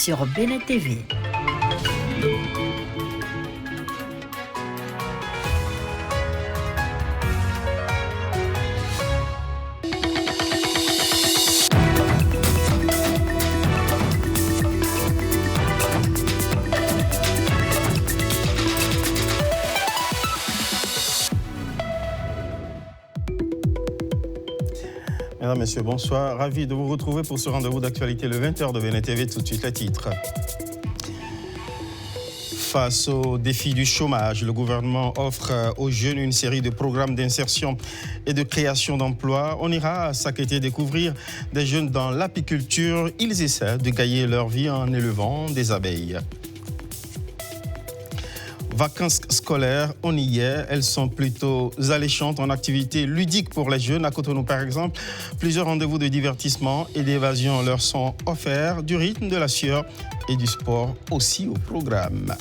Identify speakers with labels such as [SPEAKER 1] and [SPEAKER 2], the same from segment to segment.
[SPEAKER 1] sur Bénin TV.
[SPEAKER 2] Mesdames, Messieurs, bonsoir. Ravi de vous retrouver pour ce rendez-vous d'actualité le 20h de Bénin TV. Tout de suite, les titres. Face au défi du chômage, le gouvernement offre aux jeunes une série de programmes d'insertion et de création d'emplois. On ira à Sakété découvrir des jeunes dans l'apiculture. Ils essaient de gagner leur vie en élevant des abeilles. Vacances scolaires, on y est. Elles sont plutôt alléchantes en activités ludiques pour les jeunes. À Cotonou, par exemple, plusieurs rendez-vous de divertissement et d'évasion leur sont offerts. Du rythme, de la sueur et du sport aussi au programme.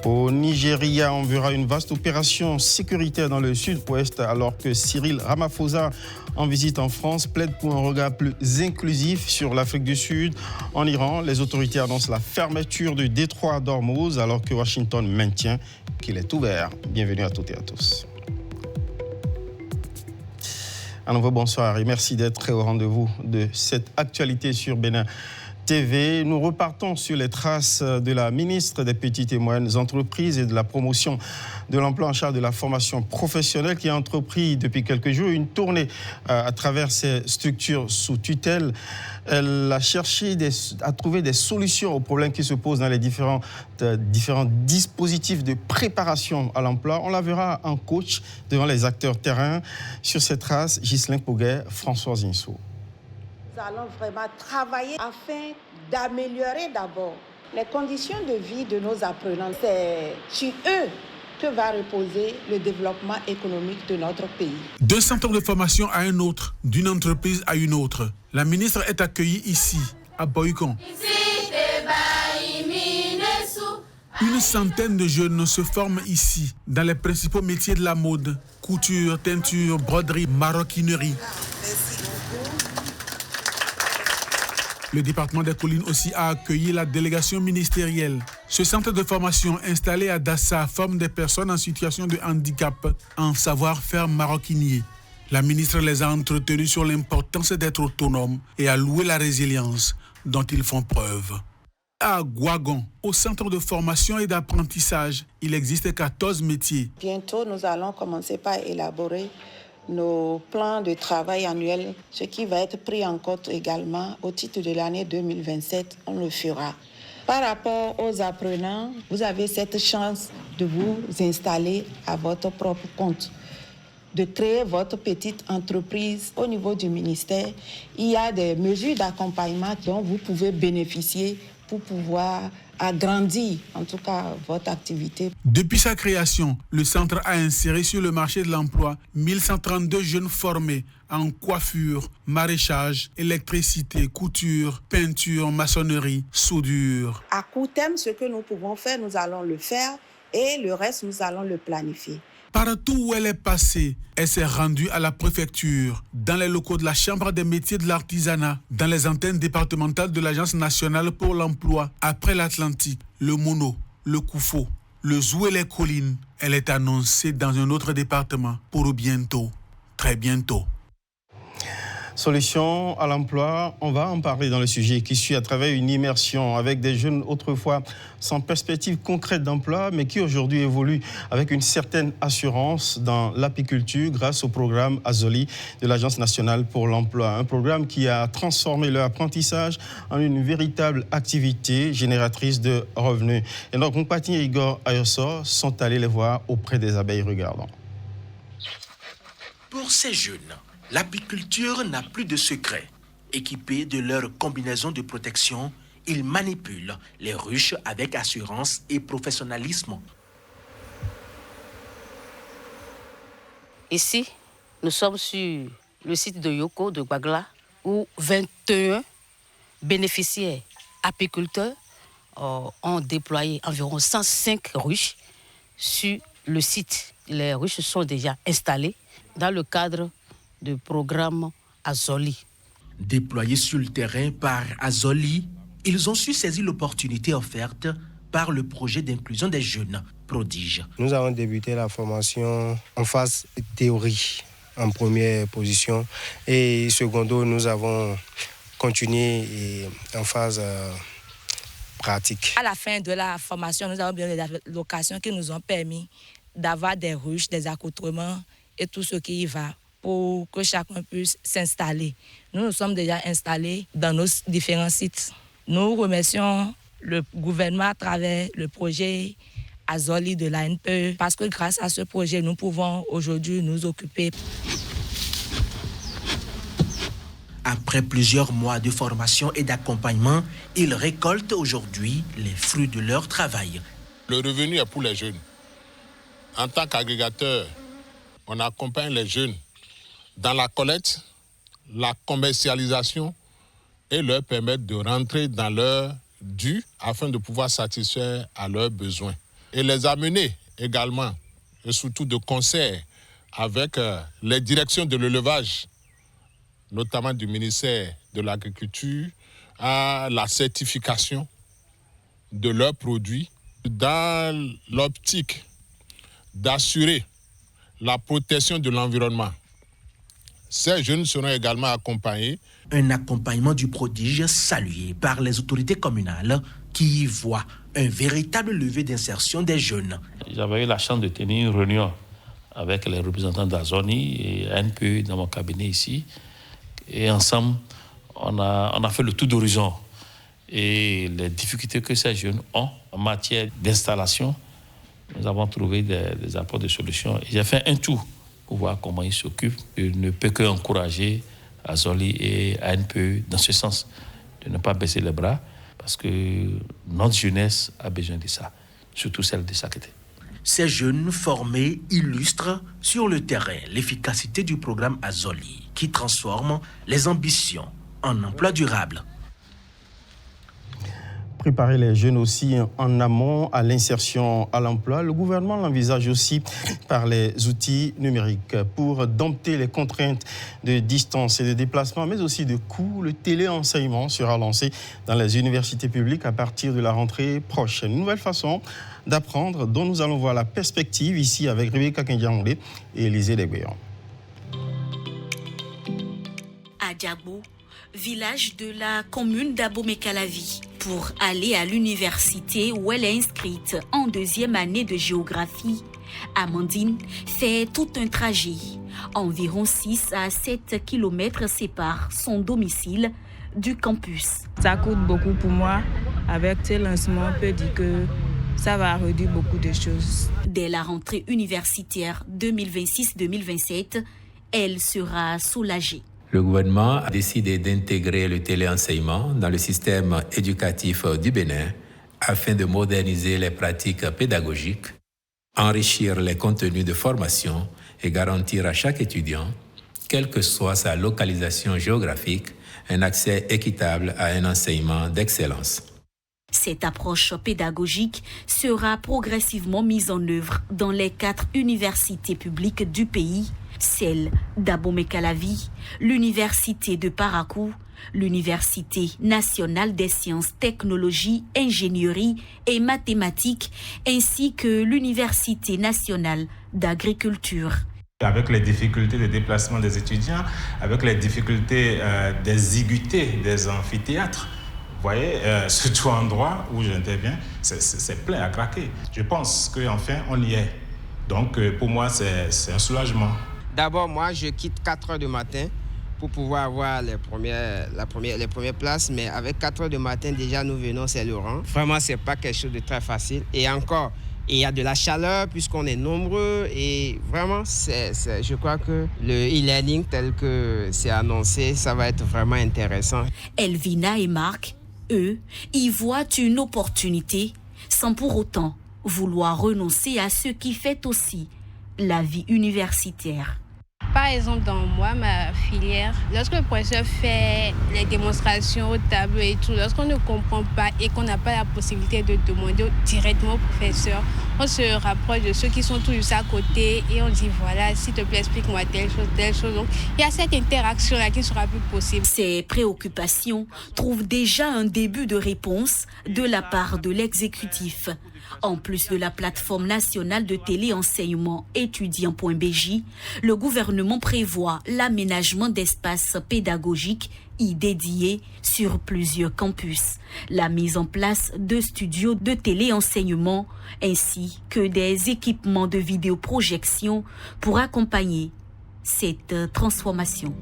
[SPEAKER 2] Au Nigeria, on verra une vaste opération sécuritaire dans le sud-ouest alors que Cyril Ramaphosa, en visite en France, plaide pour un regard plus inclusif sur l'Afrique du Sud. En Iran, les autorités annoncent la fermeture du détroit d'Ormuz alors que Washington maintient qu'il est ouvert. Bienvenue à toutes et à tous. À nouveau, bonsoir et merci d'être au rendez-vous de cette actualité sur Bénin TV. Nous repartons sur les traces de la ministre des Petites et Moyennes Entreprises et de la promotion de l'emploi en charge de la formation professionnelle qui a entrepris depuis quelques jours une tournée à travers ces structures sous tutelle. Elle a cherché à trouver des solutions aux problèmes qui se posent dans les différents dispositifs de préparation à l'emploi. On la verra en coach devant les acteurs terrain. Sur ces traces, Ghislain Pouguet, Françoise Insou.
[SPEAKER 3] Nous allons vraiment travailler afin d'améliorer d'abord les conditions de vie de nos apprenants. C'est sur eux que va reposer le développement économique de notre pays.
[SPEAKER 4] D'un centre de formation à un autre, d'une entreprise à une autre, la ministre est accueillie ici, à Boycon. Une centaine de jeunes se forment ici, dans les principaux métiers de la mode, couture, teinture, broderie, maroquinerie. Le département des collines aussi a accueilli la délégation ministérielle. Ce centre de formation installé à Dassa forme des personnes en situation de handicap en savoir-faire maroquinier. La ministre les a entretenus sur l'importance d'être autonomes et a loué la résilience dont ils font preuve. À Gouagon, au centre de formation et d'apprentissage, il existe 14 métiers.
[SPEAKER 3] Bientôt, nous allons commencer par élaborer nos plans de travail annuels, ce qui va être pris en compte également au titre de l'année 2027, on le fera. Par rapport aux apprenants, vous avez cette chance de vous installer à votre propre compte, de créer votre petite entreprise au niveau du ministère. Il y a des mesures d'accompagnement dont vous pouvez bénéficier pour pouvoir agrandir, en tout cas, votre activité.
[SPEAKER 4] Depuis sa création, le centre a inséré sur le marché de l'emploi 1132 jeunes formés en coiffure, maraîchage, électricité, couture, peinture, maçonnerie, soudure.
[SPEAKER 3] À court terme, ce que nous pouvons faire, nous allons le faire et le reste, nous allons le planifier.
[SPEAKER 4] Partout où elle est passée, elle s'est rendue à la préfecture, dans les locaux de la Chambre des métiers de l'artisanat, dans les antennes départementales de l'Agence nationale pour l'emploi, après l'Atlantique, le Mono, le Koufo, le Zou et les collines. Elle est annoncée dans un autre département pour bientôt, très bientôt.
[SPEAKER 2] Solution à l'emploi, on va en parler dans le sujet qui suit à travers une immersion avec des jeunes autrefois sans perspective concrète d'emploi, mais qui aujourd'hui évoluent avec une certaine assurance dans l'apiculture grâce au programme Azoli de l'Agence nationale pour l'emploi. Un programme qui a transformé leur apprentissage en une véritable activité génératrice de revenus. Et nos compagnons Igor Ayosso sont allés les voir auprès des abeilles. Regardons.
[SPEAKER 5] Pour ces jeunes, l'apiculture n'a plus de secret. Équipés de leur combinaison de protection, ils manipulent les ruches avec assurance et professionnalisme.
[SPEAKER 6] Ici, nous sommes sur le site de Yoko de Gbagla où 21 bénéficiaires apiculteurs ont déployé environ 105 ruches sur le site. Les ruches sont déjà installées dans le cadre du programme Azoli.
[SPEAKER 5] Déployés sur le terrain par Azoli, ils ont su saisir l'opportunité offerte par le projet d'inclusion des jeunes prodiges.
[SPEAKER 1] Nous avons débuté la formation en phase théorie, en première position, et secondo, nous avons continué en phase pratique.
[SPEAKER 7] À la fin de la formation, nous avons bien des locations qui nous ont permis d'avoir des ruches, des accoutrements et tout ce qui y va pour que chacun puisse s'installer. Nous sommes déjà installés dans nos différents sites. Nous remercions le gouvernement à travers le projet Azoli de l'ANPE parce que grâce à ce projet, nous pouvons aujourd'hui nous occuper.
[SPEAKER 5] Après plusieurs mois de formation et d'accompagnement, ils récoltent aujourd'hui les fruits de leur travail.
[SPEAKER 8] Le revenu est pour les jeunes. En tant qu'agrégateur, on accompagne les jeunes dans la collecte, la commercialisation et leur permettre de rentrer dans leur dû afin de pouvoir satisfaire à leurs besoins. Et les amener également, et surtout de concert avec les directions de l'élevage, notamment du ministère de l'Agriculture, à la certification de leurs produits dans l'optique d'assurer la protection de l'environnement. Ces jeunes seront également accompagnés.
[SPEAKER 5] Un accompagnement du prodige salué par les autorités communales qui y voient un véritable levier d'insertion des jeunes.
[SPEAKER 9] J'avais eu la chance de tenir une réunion avec les représentants d'Azoni et ANPE dans mon cabinet ici. Et ensemble, on a fait le tour d'horizon. Et les difficultés que ces jeunes ont en matière d'installation, nous avons trouvé des apports de solutions. Et j'ai fait un tour pour voir comment ils s'occupent. Je ne peux qu'encourager Azoli et ANPE dans ce sens, de ne pas baisser les bras, parce que notre jeunesse a besoin de ça, surtout celle de Sakété.
[SPEAKER 5] Ces jeunes formés illustrent sur le terrain l'efficacité du programme Azoli, qui transforme les ambitions en emplois durables.
[SPEAKER 2] Préparer les jeunes aussi en amont à l'insertion à l'emploi. Le gouvernement l'envisage aussi par les outils numériques pour dompter les contraintes de distance et de déplacement, mais aussi de coûts. Le téléenseignement sera lancé dans les universités publiques à partir de la rentrée prochaine. Une nouvelle façon d'apprendre dont nous allons voir la perspective ici avec Rebecca Kendiamoulé et Élisée Desguéants.
[SPEAKER 10] À Diabo, village de la commune d'Abomey-Calavi, pour aller à l'université où elle est inscrite en deuxième année de géographie. Amandine fait tout un trajet. Environ 6 à 7 kilomètres séparent son domicile du campus.
[SPEAKER 11] Ça coûte beaucoup pour moi. Avec ce lancement, on peut dire que ça va réduire beaucoup de choses.
[SPEAKER 10] Dès la rentrée universitaire 2026-2027, elle sera soulagée.
[SPEAKER 12] Le gouvernement a décidé d'intégrer le téléenseignement dans le système éducatif du Bénin afin de moderniser les pratiques pédagogiques, enrichir les contenus de formation et garantir à chaque étudiant, quelle que soit sa localisation géographique, un accès équitable à un enseignement d'excellence.
[SPEAKER 10] Cette approche pédagogique sera progressivement mise en œuvre dans les 4 universités publiques du pays, celle d'Abomey-Calavi, l'université de Parakou, l'université nationale des sciences, technologies, ingénierie et mathématiques, ainsi que l'université nationale d'agriculture.
[SPEAKER 13] Avec les difficultés de déplacement des étudiants, avec les difficultés des IGUT, des amphithéâtres, vous voyez, surtout en droit où j'interviens, c'est plein à craquer. Je pense qu'enfin, on y est. Donc, pour moi, c'est un soulagement.
[SPEAKER 14] D'abord, moi, je quitte 4 heures du matin pour pouvoir avoir les premières places. Mais avec 4 heures du matin, déjà, nous venons Saint-Laurent. Vraiment, ce n'est pas quelque chose de très facile. Et encore, il y a de la chaleur puisqu'on est nombreux. Et vraiment, je crois que le e-learning tel que c'est annoncé, ça va être vraiment intéressant.
[SPEAKER 10] Elvina et Marc, eux, y voient une opportunité sans pour autant vouloir renoncer à ce qui fait aussi la vie universitaire.
[SPEAKER 15] Par exemple, dans ma filière, lorsque le professeur fait les démonstrations au tableau et tout, lorsqu'on ne comprend pas et qu'on n'a pas la possibilité de demander directement au professeur, on se rapproche de ceux qui sont tout juste à côté et on dit voilà, s'il te plaît, explique-moi telle chose. Donc, il y a cette interaction-là qui sera plus possible.
[SPEAKER 10] Ces préoccupations trouvent déjà un début de réponse de la part de l'exécutif. En plus de la plateforme nationale de téléenseignement étudiant.bj, le gouvernement prévoit l'aménagement d'espaces pédagogiques y dédiés sur plusieurs campus, la mise en place de studios de téléenseignement ainsi que des équipements de vidéoprojection pour accompagner cette transformation.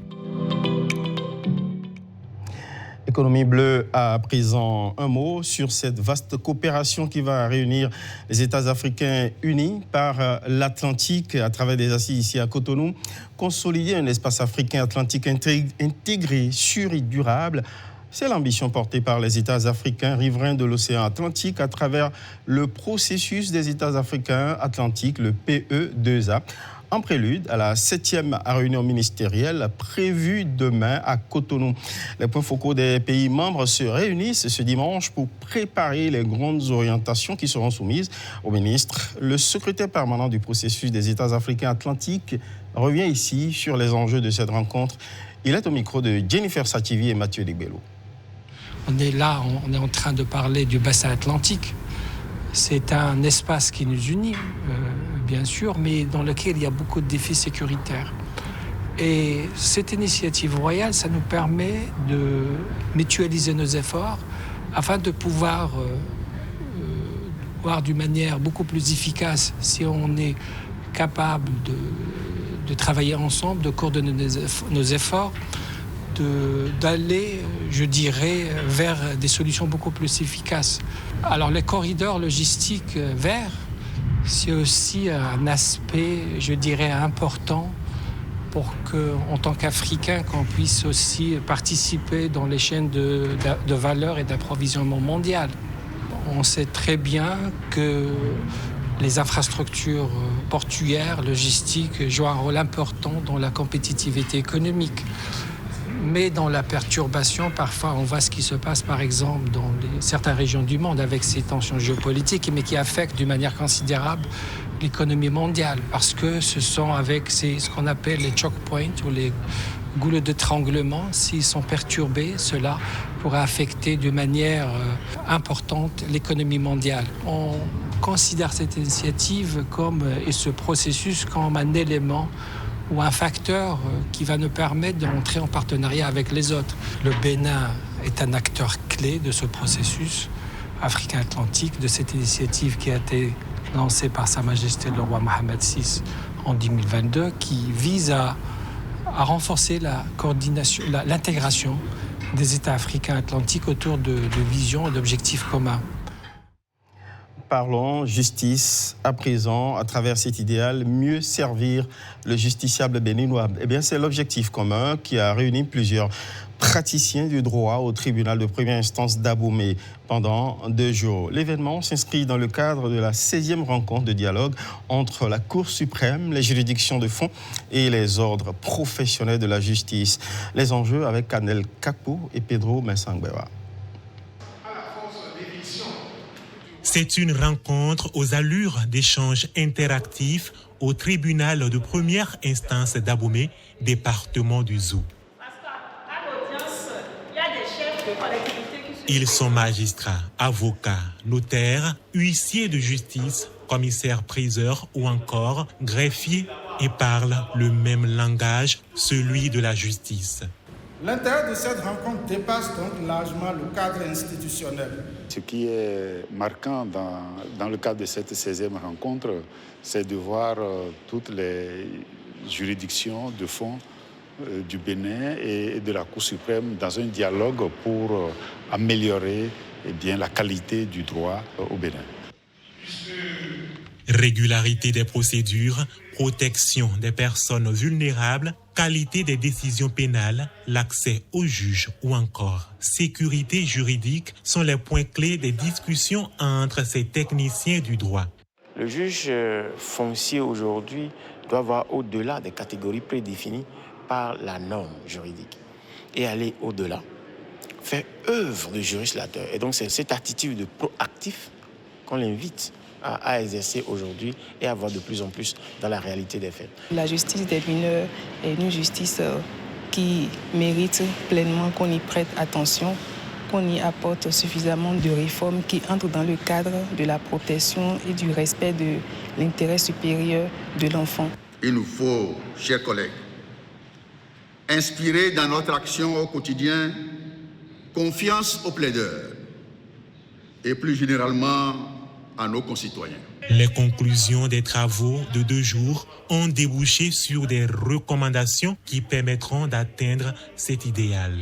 [SPEAKER 2] Économie bleue a à présent un mot sur cette vaste coopération qui va réunir les États africains unis par l'Atlantique à travers des assises ici à Cotonou. Consolider un espace africain atlantique intégré, sûr et durable, c'est l'ambition portée par les États africains riverains de l'océan Atlantique à travers le processus des États africains atlantiques, le PE2A. En prélude à la 7e réunion ministérielle prévue demain à Cotonou. Les points focaux des pays membres se réunissent ce dimanche pour préparer les grandes orientations qui seront soumises au ministre. Le secrétaire permanent du processus des États africains atlantiques revient ici sur les enjeux de cette rencontre. Il est au micro de Jennifer Sativi et Mathieu Degbello.
[SPEAKER 16] On est là, on est en train de parler du bassin atlantique. C'est un espace qui nous unit, bien sûr, mais dans lequel il y a beaucoup de défis sécuritaires. Et cette initiative royale, ça nous permet de mutualiser nos efforts afin de pouvoir voir d'une manière beaucoup plus efficace si on est capable de travailler ensemble, de coordonner nos efforts, d'aller, je dirais, vers des solutions beaucoup plus efficaces. Alors les corridors logistiques verts, c'est aussi un aspect, je dirais, important pour qu'en tant qu'Africains, qu'on puisse aussi participer dans les chaînes de valeur et d'approvisionnement mondial. On sait très bien que les infrastructures portuaires, logistiques jouent un rôle important dans la compétitivité économique. Mais dans la perturbation, parfois, on voit ce qui se passe, par exemple, dans certaines régions du monde avec ces tensions géopolitiques, mais qui affectent d'une manière considérable l'économie mondiale. Parce que ce sont avec ce qu'on appelle les choke points ou les goulots d'étranglement, s'ils sont perturbés, cela pourrait affecter de manière importante l'économie mondiale. On considère cette initiative et ce processus comme un élément ou un facteur qui va nous permettre d'entrer en partenariat avec les autres. Le Bénin est un acteur clé de ce processus africain-atlantique, de cette initiative qui a été lancée par Sa Majesté le roi Mohamed VI en 2022, qui vise à renforcer la coordination, l'intégration des États africains atlantiques autour de visions et d'objectifs communs.
[SPEAKER 2] Parlons justice à présent, à travers cet idéal, mieux servir le justiciable béninois. Eh bien, c'est l'objectif commun qui a réuni plusieurs praticiens du droit au tribunal de première instance d'Abomey pendant 2 jours. L'événement s'inscrit dans le cadre de la 16e rencontre de dialogue entre la Cour suprême, les juridictions de fond et les ordres professionnels de la justice. Les enjeux avec Canel Kakpo et Pedro Mensangbewa.
[SPEAKER 17] C'est une rencontre aux allures d'échanges interactifs au tribunal de première instance d'Abomey, département du Zou. Ils sont magistrats, avocats, notaires, huissiers de justice, commissaires-priseurs ou encore greffiers et parlent le même langage, celui de la justice.
[SPEAKER 18] L'intérêt de cette rencontre dépasse donc largement le cadre institutionnel.
[SPEAKER 19] Ce qui est marquant dans le cadre de cette 16e rencontre, c'est de voir toutes les juridictions de fond du Bénin et de la Cour suprême dans un dialogue pour améliorer la qualité du droit au Bénin.
[SPEAKER 17] Régularité des procédures, protection des personnes vulnérables, qualité des décisions pénales, l'accès aux juges ou encore sécurité juridique sont les points clés des discussions entre ces techniciens du droit.
[SPEAKER 20] Le juge foncier aujourd'hui doit voir au-delà des catégories prédéfinies par la norme juridique et aller au-delà, faire œuvre de législateur. Et donc c'est cette attitude de proactif qu'on l'invite à exercer aujourd'hui et à voir de plus en plus dans la réalité des faits.
[SPEAKER 11] La justice des mineurs est une justice qui mérite pleinement qu'on y prête attention, qu'on y apporte suffisamment de réformes qui entrent dans le cadre de la protection et du respect de l'intérêt supérieur de l'enfant.
[SPEAKER 21] Il nous faut, chers collègues, inspirer dans notre action au quotidien confiance aux plaideurs et plus généralement à nos concitoyens.
[SPEAKER 17] Les conclusions des travaux de 2 jours ont débouché sur des recommandations qui permettront d'atteindre cet idéal.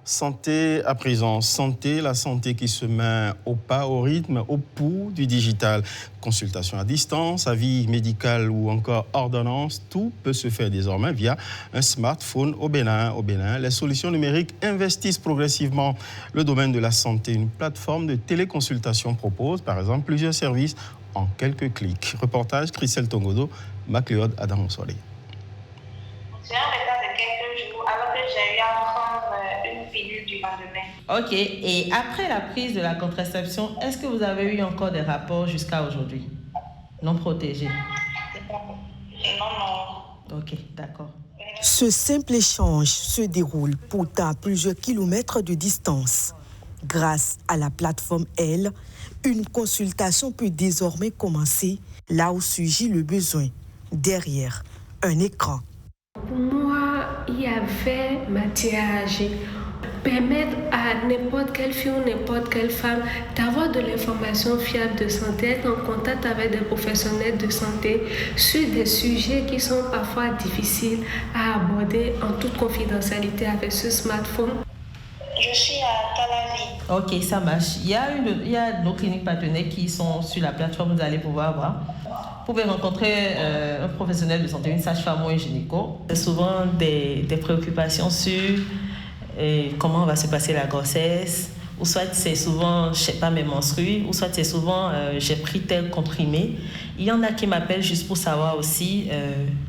[SPEAKER 2] Santé à présent, santé, la santé qui se met au pas, au rythme, au pouls du digital. Consultation à distance, avis médical ou encore ordonnance, tout peut se faire désormais via un smartphone au Bénin. Au Bénin, les solutions numériques investissent progressivement le domaine de la santé. Une plateforme de téléconsultation propose par exemple plusieurs services en quelques clics. Reportage Christelle Tongodo, Macléod Adam Soleil.
[SPEAKER 22] J'ai un retard de quelques jours alors que j'ai eu à prendre une pilule du lendemain.
[SPEAKER 23] Ok, et après la prise de la contraception, est-ce que vous avez eu encore des rapports jusqu'à aujourd'hui? Non protégés?
[SPEAKER 22] Non.
[SPEAKER 23] Ok, d'accord.
[SPEAKER 24] Ce simple échange se déroule pourtant à plusieurs kilomètres de distance. Grâce à la plateforme Elle, une consultation peut désormais commencer là où surgit le besoin, derrière un écran.
[SPEAKER 25] Pour moi, il y avait matière à agir. Permettre à n'importe quelle fille ou n'importe quelle femme d'avoir de l'information fiable de santé, être en contact avec des professionnels de santé sur des sujets qui sont parfois difficiles à aborder en toute confidentialité avec ce smartphone.
[SPEAKER 22] Je suis à Calavi.
[SPEAKER 23] Ok, ça marche. Il y a nos cliniques partenaires qui sont sur la plateforme, vous allez pouvoir voir. Vous pouvez rencontrer un professionnel de santé, une sage-femme ou un gynéco. C'est souvent des préoccupations sur comment va se passer la grossesse, ou soit c'est souvent, je ne sais pas, mes menstrues, ou soit c'est souvent, j'ai pris tel comprimé. Il y en a qui m'appellent juste pour savoir aussi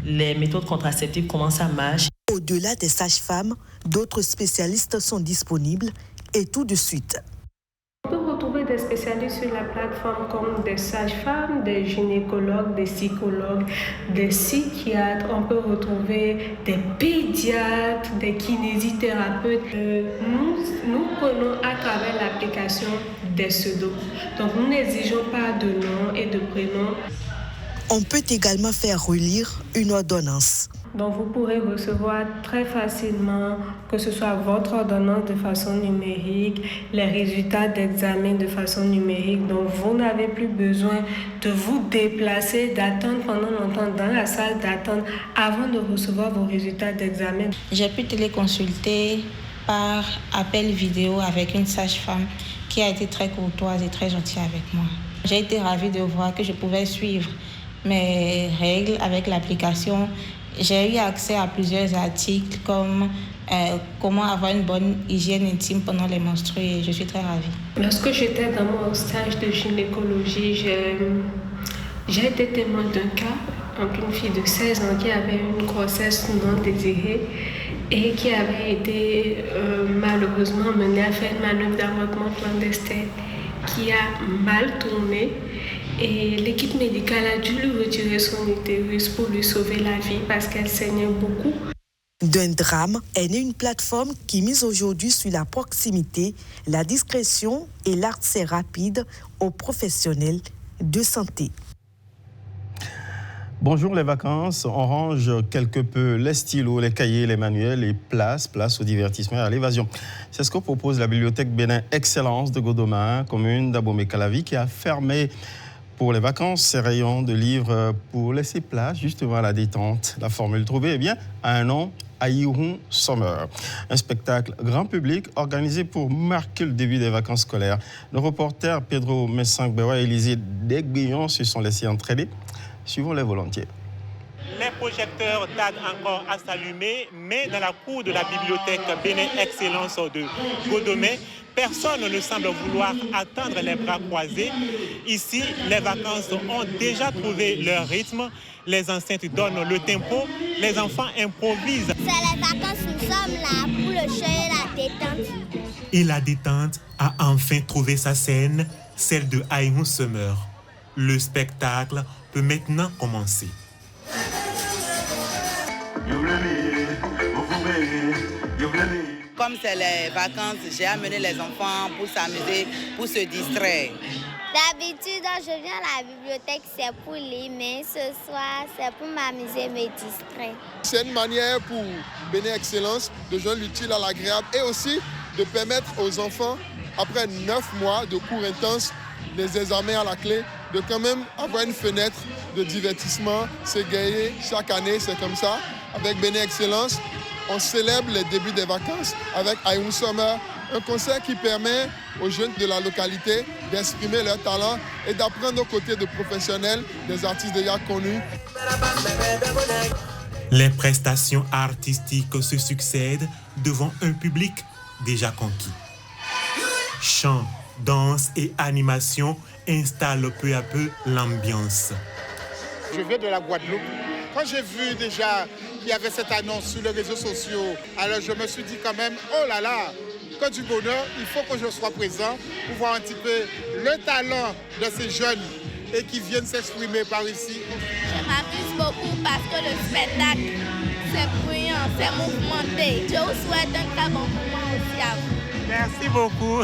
[SPEAKER 23] les méthodes contraceptives, comment ça marche.
[SPEAKER 24] Au-delà des sages-femmes, d'autres spécialistes sont disponibles et tout de suite.
[SPEAKER 25] On peut retrouver des spécialistes sur la plateforme comme des sages-femmes, des gynécologues, des psychologues, des psychiatres. On peut retrouver des pédiatres, des kinésithérapeutes. Nous prenons à travers l'application des pseudos. Donc nous n'exigeons pas de nom et de prénom.
[SPEAKER 24] On peut également faire relire une ordonnance.
[SPEAKER 25] Donc vous pourrez recevoir très facilement, que ce soit votre ordonnance de façon numérique, les résultats d'examen de façon numérique. Donc vous n'avez plus besoin de vous déplacer, d'attendre pendant longtemps dans la salle d'attente avant de recevoir vos résultats d'examen.
[SPEAKER 26] J'ai pu téléconsulter par appel vidéo avec une sage-femme qui a été très courtoise et très gentille avec moi. J'ai été ravie de voir que je pouvais suivre mes règles avec l'application. J'ai eu accès à plusieurs articles comme comment avoir une bonne hygiène intime pendant les menstrues et je suis très ravie.
[SPEAKER 25] Lorsque j'étais dans mon stage de gynécologie, j'ai été témoin d'un cas, donc une fille de 16 ans qui avait une grossesse non désirée et qui avait été malheureusement menée à faire une manœuvre d'avortement clandestin qui a mal tourné. Et l'équipe médicale a dû lui retirer son utérus pour lui sauver la vie parce qu'elle saignait beaucoup.
[SPEAKER 24] D'un drame est née une plateforme qui mise aujourd'hui sur la proximité, la discrétion et l'accès rapide aux professionnels de santé.
[SPEAKER 2] Bonjour les vacances, on range quelque peu les stylos, les cahiers, les manuels et place au divertissement et à l'évasion. C'est ce que propose la bibliothèque Bénin Excellence de Godoma, commune d'Abomey-Calavi, qui a fermé pour les vacances ses rayons de livres pour laisser place justement à la détente. La formule trouvée a un nom, Aïroun Summer, un spectacle grand public organisé pour marquer le début des vacances scolaires. Nos reporters Pedro Messangbewa et Élisée Degbion se sont laissés entraîner. Suivons-les volontiers.
[SPEAKER 17] Les projecteurs tardent encore à s'allumer, mais dans la cour de la bibliothèque Bénin Excellence de Godomé, personne ne semble vouloir attendre les bras croisés. Ici, les vacances ont déjà trouvé leur rythme. Les enceintes donnent le tempo, les enfants improvisent.
[SPEAKER 27] C'est les vacances
[SPEAKER 1] sommes là pour le jeu et la détente.
[SPEAKER 17] Et la détente a enfin trouvé sa scène, celle de Aïmou Summer. Le spectacle peut maintenant commencer.
[SPEAKER 3] Comme c'est les vacances, j'ai amené les enfants pour s'amuser, pour se distraire.
[SPEAKER 1] D'habitude, je viens à la bibliothèque, c'est pour lire, mais ce soir, c'est pour m'amuser, me distraire.
[SPEAKER 4] C'est une manière pour Bénin Excellence de joindre l'utile à l'agréable et aussi de permettre aux enfants, après 9 mois de cours intenses, les examens à la clé, de quand même avoir une fenêtre de divertissement, s'égayer. Chaque année, c'est comme ça. Avec Bénin Excellence, on célèbre les débuts des vacances avec Aïmou Summer, un concert qui permet aux jeunes de la localité d'exprimer leur talent et d'apprendre aux côtés de professionnels, des artistes déjà connus.
[SPEAKER 17] Les prestations artistiques se succèdent devant un public déjà conquis. Chant, danse et animation installent peu à peu l'ambiance.
[SPEAKER 6] Je viens de la Guadeloupe. Quand j'ai vu déjà qu'il y avait cette annonce sur les réseaux sociaux, alors je me suis dit quand même, oh là là, que du bonheur, il faut que je sois présent pour voir un petit peu le talent de ces jeunes et qui viennent s'exprimer par ici.
[SPEAKER 1] Je m'amuse beaucoup parce que le spectacle, c'est bruyant, c'est mouvementé. Je vous souhaite un très bon moment aussi à vous.
[SPEAKER 17] Merci beaucoup.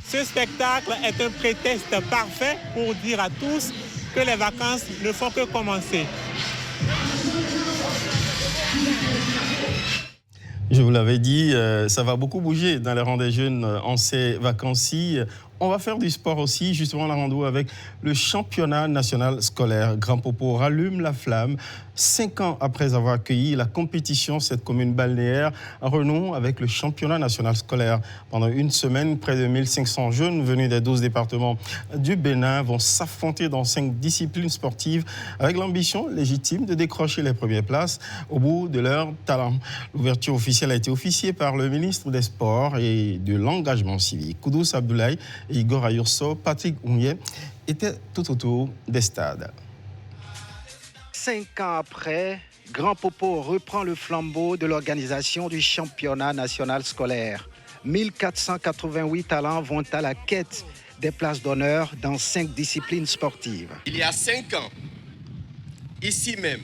[SPEAKER 17] Ce spectacle est un prétexte parfait pour dire à tous que les vacances ne font que commencer.
[SPEAKER 2] Je vous l'avais dit, ça va beaucoup bouger dans les rangs des jeunes en ces vacances-ci. On va faire du sport aussi. Justement, on a rendez-vous avec le championnat national scolaire. Grand Popo rallume la flamme. 5 ans après avoir accueilli la compétition, cette commune balnéaire renoue avec le championnat national scolaire. Pendant une semaine, près de 1500 jeunes venus des 12 départements du Bénin vont s'affronter dans 5 disciplines sportives avec l'ambition légitime de décrocher les premières places au bout de leur talent. L'ouverture officielle a été officiée par le ministre des Sports et de l'Engagement civique. Koudous Abdoulaye et Igor Ayurso, Patrick Ounye étaient tout autour des stades.
[SPEAKER 7] 5 ans après, Grand Popo reprend le flambeau de l'organisation du championnat national scolaire. 1488 talents vont à la quête des places d'honneur dans 5 disciplines sportives.
[SPEAKER 8] Il y a 5 ans, ici même,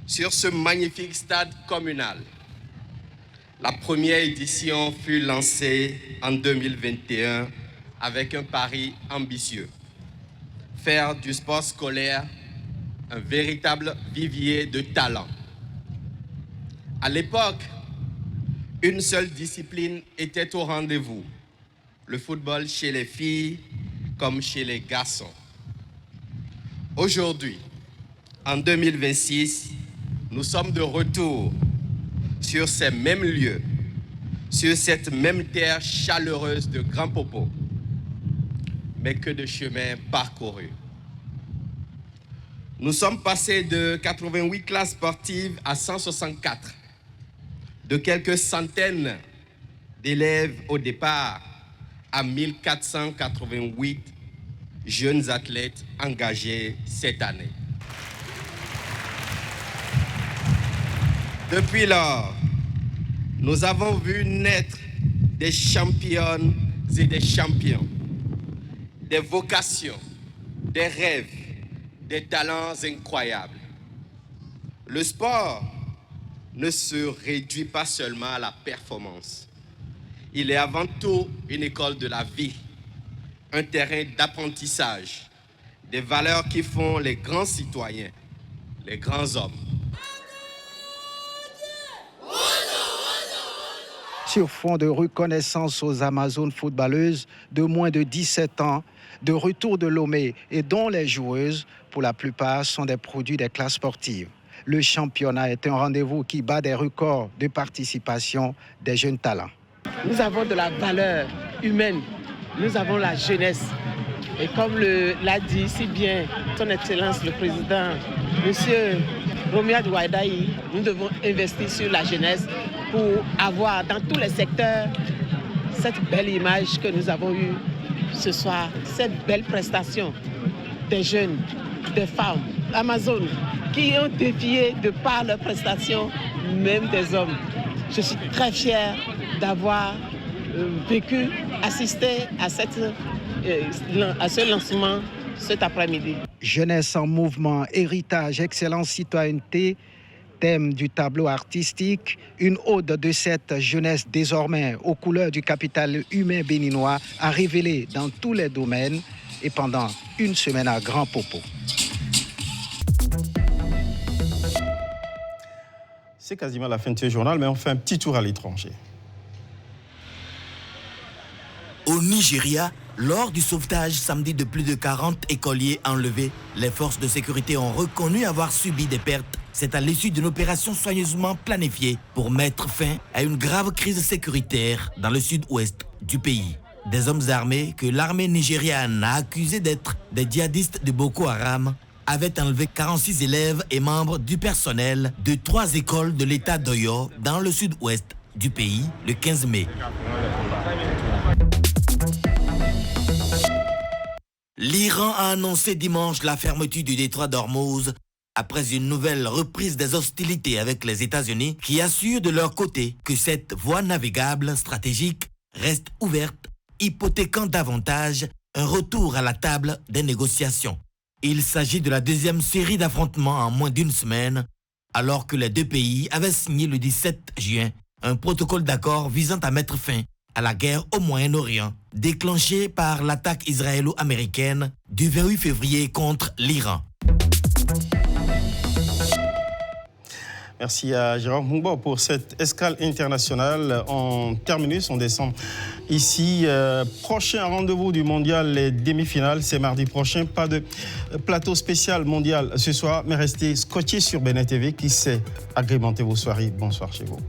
[SPEAKER 8] sur ce magnifique stade communal, la première édition fut lancée en 2021 avec un pari ambitieux. Faire du sport scolaire un véritable vivier de talent. À l'époque, une seule discipline était au rendez-vous, le football chez les filles comme chez les garçons. Aujourd'hui, en 2026, nous sommes de retour sur ces mêmes lieux, sur cette même terre chaleureuse de Grand Popo. Mais que de chemin parcouru. Nous sommes passés de 88 classes sportives à 164, de quelques centaines d'élèves au départ à 1488 jeunes athlètes engagés cette année. Depuis lors, nous avons vu naître des championnes et des champions, des vocations, des rêves, des talents incroyables. Le sport ne se réduit pas seulement à la performance. Il est avant tout une école de la vie, un terrain d'apprentissage, des valeurs qui font les grands citoyens, les grands hommes.
[SPEAKER 7] Sur fond de reconnaissance aux Amazones footballeuses de moins de 17 ans, de retour de Lomé et dont les joueuses, pour la plupart, sont des produits des classes sportives. Le championnat est un rendez-vous qui bat des records de participation des jeunes talents.
[SPEAKER 27] Nous avons de la valeur humaine, nous avons la jeunesse. Et comme l'a dit si bien son Excellence le Président, M. Romuald Waïdaï, nous devons investir sur la jeunesse pour avoir dans tous les secteurs cette belle image que nous avons eue ce soir, cette belle prestation des jeunes, des femmes Amazones qui ont défié de par leurs prestations même des hommes. je suis très fière d'avoir assisté à ce lancement cet après-midi.
[SPEAKER 7] Jeunesse en mouvement, héritage, excellence, citoyenneté, thème du tableau artistique, une ode de cette jeunesse désormais aux couleurs du capital humain béninois a révélé dans tous les domaines et pendant une semaine à Grand Popo.
[SPEAKER 2] C'est quasiment la fin de ce journal, mais on fait un petit tour à l'étranger.
[SPEAKER 5] Au Nigeria, lors du sauvetage samedi de plus de 40 écoliers enlevés, les forces de sécurité ont reconnu avoir subi des pertes. C'est à l'issue d'une opération soigneusement planifiée pour mettre fin à une grave crise sécuritaire dans le sud-ouest du pays. Des hommes armés que l'armée nigériane a accusés d'être des djihadistes de Boko Haram avaient enlevé 46 élèves et membres du personnel de 3 écoles de l'État d'Oyo dans le sud-ouest du pays le 15 mai. L'Iran a annoncé dimanche la fermeture du détroit d'Ormuz après une nouvelle reprise des hostilités avec les États-Unis qui assurent de leur côté que cette voie navigable stratégique reste ouverte, hypothéquant davantage un retour à la table des négociations. Il s'agit de la deuxième série d'affrontements en moins d'une semaine, alors que les deux pays avaient signé le 17 juin un protocole d'accord visant à mettre fin à la guerre au Moyen-Orient, déclenchée par l'attaque israélo-américaine du 28 février contre l'Iran.
[SPEAKER 2] Merci à Jérôme Mouba pour cette escale internationale. On termine, on descend ici. Prochain rendez-vous du mondial, les demi-finales, c'est mardi prochain. Pas de plateau spécial mondial ce soir, mais restez scotchés sur BeNa TV qui sait agrémenter vos soirées. Bonsoir chez vous.